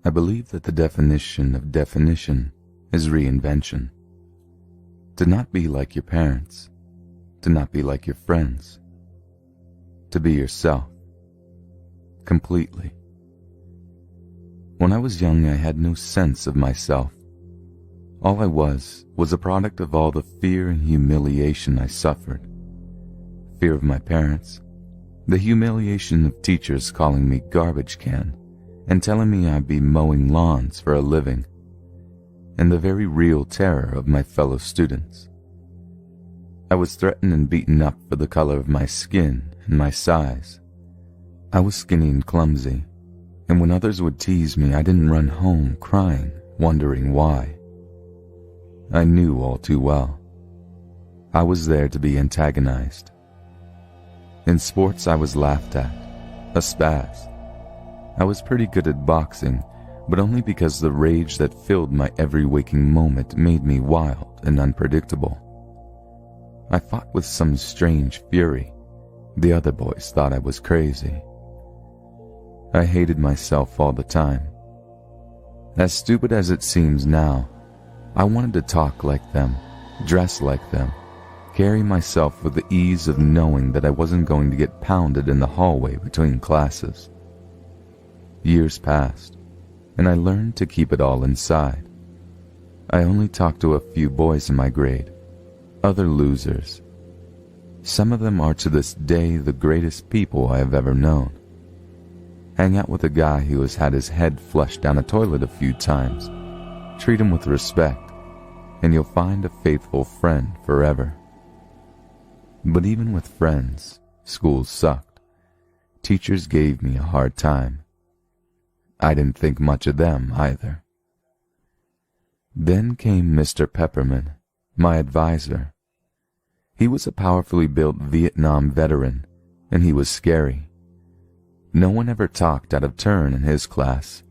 I believe that the definition of definition is reinvention. To not be like your parents, to not be like your friends, to be yourself, completely. When I was young, I had no sense of myself. All I was a product of all the fear and humiliation I suffered. Fear of my parents, the humiliation of teachers calling me garbage can and telling me I'd be mowing lawns for a living, and the very real terror of my fellow students. I was threatened and beaten up for the color of my skin and my size. I was skinny and clumsy, and when others would tease me, I didn't run home crying, wondering why. I knew all too well. I was there to be antagonized. In sports, I was laughed at, a spaz. I was pretty good at boxing, but only because the rage that filled my every waking moment made me wild and unpredictable. I fought with some strange fury. The other boys thought I was crazy. I hated myself all the time. As stupid as it seems now, I wanted to talk like them, dress like them, carry myself with the ease of knowing that I wasn't going to get pounded in the hallway between classes. Years passed, and I learned to keep it all inside. I only talked to a few boys in my grade, other losers. Some of them are to this day the greatest people I have ever known. Hang out with a guy who has had his head flushed down a toilet a few times. Treat him with respect, and you'll find a faithful friend forever. But even with friends, school sucked. Teachers gave me a hard time. I didn't think much of them either. Then came Mr. Pepperman, my advisor. He was a powerfully built Vietnam veteran, and he was scary. No one ever talked out of turn in his class.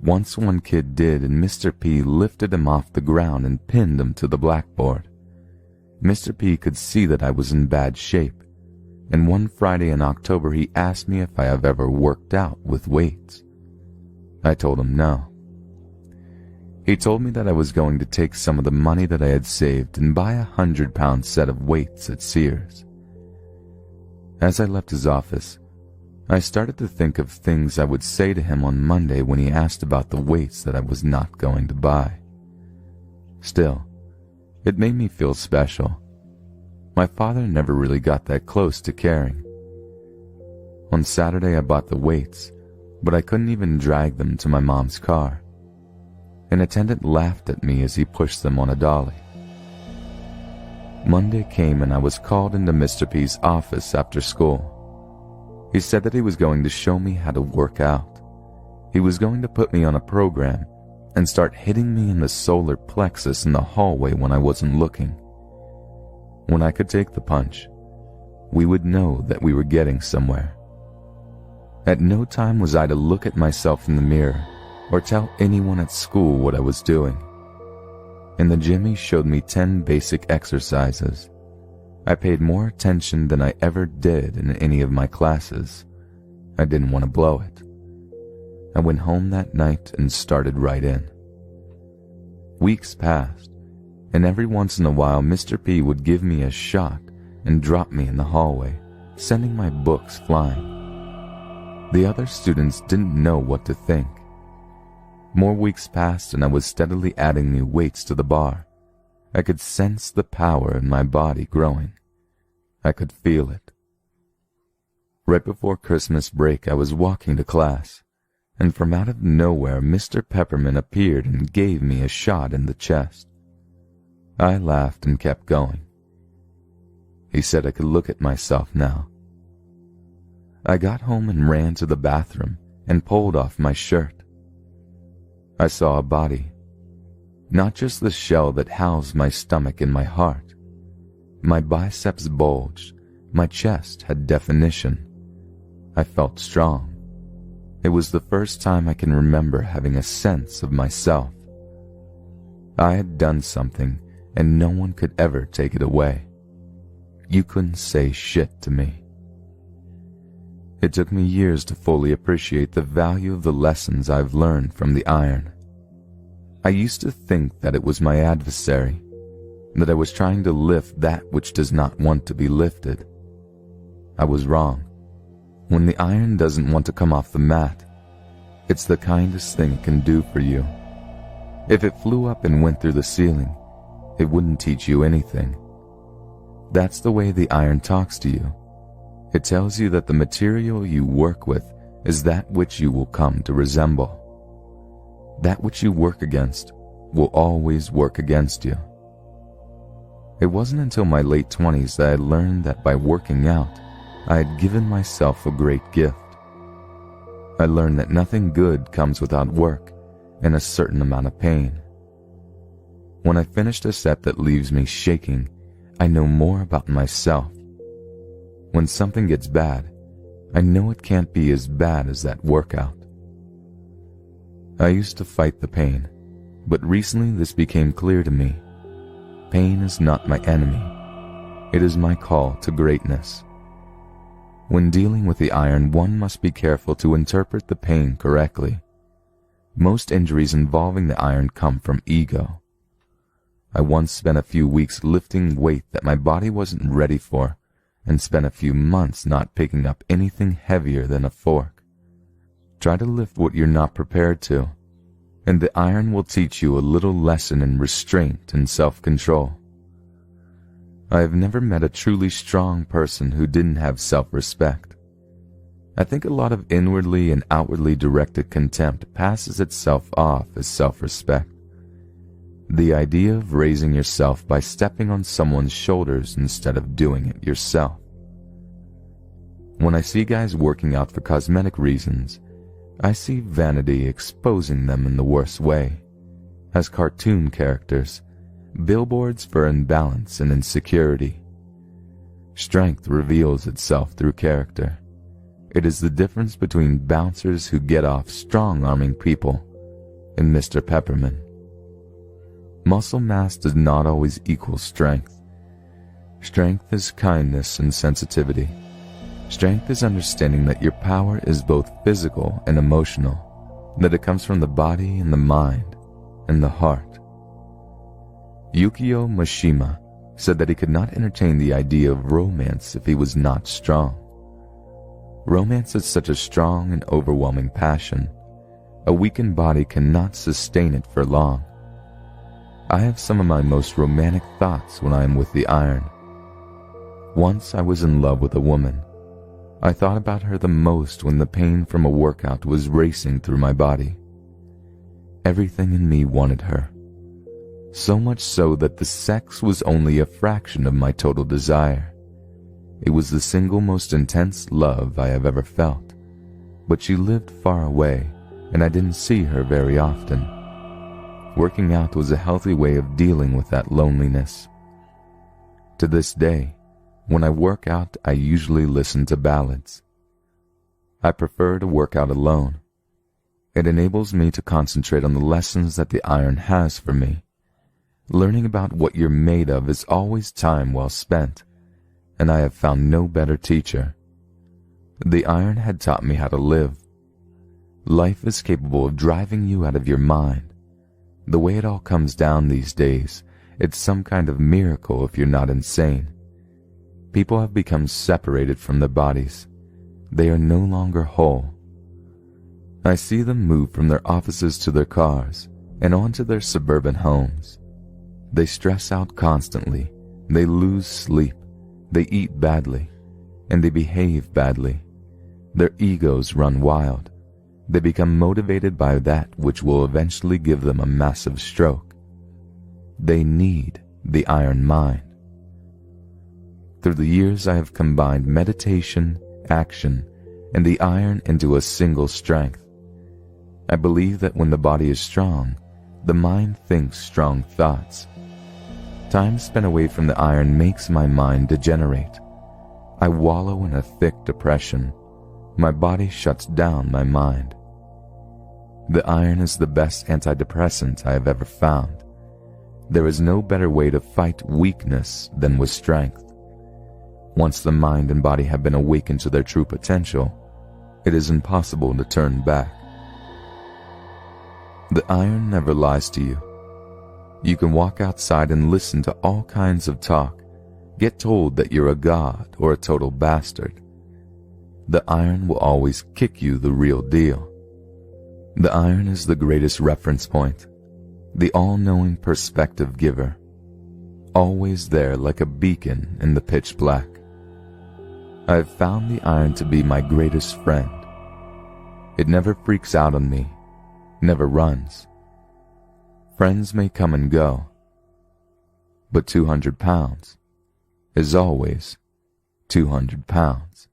Once one kid did, and Mr. P lifted him off the ground and pinned him to the blackboard. Mr. P could see that I was in bad shape, and one Friday in October he asked me if I have ever worked out with weights. I told him no. He told me that I was going to take some of the money that I had saved and buy a 100-pound set of weights at Sears. As I left his office, I started to think of things I would say to him on Monday when he asked about the weights that I was not going to buy. Still, it made me feel special. My father never really got that close to caring. On Saturday I bought the weights, but I couldn't even drag them to my mom's car. An attendant laughed at me as he pushed them on a dolly. Monday came and I was called into Mr. P's office after school. He said that he was going to show me how to work out. He was going to put me on a program and start hitting me in the solar plexus in the hallway when I wasn't looking. When I could take the punch, we would know that we were getting somewhere. At no time was I to look at myself in the mirror or tell anyone at school what I was doing. In the gym, he showed me 10 basic exercises. I paid more attention than I ever did in any of my classes. I didn't want to blow it. I went home that night and started right in. Weeks passed, and every once in a while Mr. P would give me a shot and drop me in the hallway, sending my books flying. The other students didn't know what to think. More weeks passed and I was steadily adding new weights to the bar. I could sense the power in my body growing. I could feel it. Right before Christmas break, I was walking to class, and from out of nowhere, Mr. Pepperman appeared and gave me a shot in the chest. I laughed and kept going. He said I could look at myself now. I got home and ran to the bathroom and pulled off my shirt. I saw a body. Not just the shell that housed my stomach and my heart. My biceps bulged. My chest had definition. I felt strong. It was the first time I can remember having a sense of myself. I had done something, and no one could ever take it away. You couldn't say shit to me. It took me years to fully appreciate the value of the lessons I've learned from the iron. I used to think that it was my adversary, that I was trying to lift that which does not want to be lifted. I was wrong. When the iron doesn't want to come off the mat, it's the kindest thing it can do for you. If it flew up and went through the ceiling, it wouldn't teach you anything. That's the way the iron talks to you. It tells you that the material you work with is that which you will come to resemble. That which you work against will always work against you. It wasn't until my late 20s that I learned that by working out, I had given myself a great gift. I learned that nothing good comes without work and a certain amount of pain. When I finished a set that leaves me shaking, I know more about myself. When something gets bad, I know it can't be as bad as that workout. I used to fight the pain, but recently this became clear to me. Pain is not my enemy. It is my call to greatness. When dealing with the iron, one must be careful to interpret the pain correctly. Most injuries involving the iron come from ego. I once spent a few weeks lifting weight that my body wasn't ready for, and spent a few months not picking up anything heavier than a fork. Try to lift what you're not prepared to, and the iron will teach you a little lesson in restraint and self-control. I have never met a truly strong person who didn't have self-respect. I think a lot of inwardly and outwardly directed contempt passes itself off as self-respect. The idea of raising yourself by stepping on someone's shoulders instead of doing it yourself. When I see guys working out for cosmetic reasons, I see vanity exposing them in the worst way, as cartoon characters, billboards for imbalance and insecurity. Strength reveals itself through character. It is the difference between bouncers who get off strong-arming people and Mr. Peppermint. Muscle mass does not always equal strength. Strength is kindness and sensitivity. Strength is understanding that your power is both physical and emotional, that it comes from the body and the mind and the heart. Yukio Mishima said that he could not entertain the idea of romance if he was not strong. Romance is such a strong and overwhelming passion. A weakened body cannot sustain it for long. I have some of my most romantic thoughts when I am with the iron. Once I was in love with a woman. I thought about her the most when the pain from a workout was racing through my body. Everything in me wanted her. So much so that the sex was only a fraction of my total desire. It was the single most intense love I have ever felt. But she lived far away, and I didn't see her very often. Working out was a healthy way of dealing with that loneliness. To this day, when I work out, I usually listen to ballads. I prefer to work out alone. It enables me to concentrate on the lessons that the iron has for me. Learning about what you're made of is always time well spent, and I have found no better teacher. The iron had taught me how to live. Life is capable of driving you out of your mind. The way it all comes down these days, it's some kind of miracle if you're not insane. People have become separated from their bodies. They are no longer whole. I see them move from their offices to their cars and onto their suburban homes. They stress out constantly, they lose sleep, they eat badly, and they behave badly. Their egos run wild. They become motivated by that which will eventually give them a massive stroke. They need the iron mind. Through the years I have combined meditation, action, and the iron into a single strength. I believe that when the body is strong, the mind thinks strong thoughts. Time spent away from the iron makes my mind degenerate. I wallow in a thick depression. My body shuts down my mind. The iron is the best antidepressant I have ever found. There is no better way to fight weakness than with strength. Once the mind and body have been awakened to their true potential, it is impossible to turn back. The iron never lies to you. You can walk outside and listen to all kinds of talk, get told that you're a god or a total bastard. The iron will always kick you the real deal. The iron is the greatest reference point, the all-knowing perspective giver, always there like a beacon in the pitch black. I have found the iron to be my greatest friend. It never freaks out on me, never runs. Friends may come and go, but 200 pounds is always 200 pounds.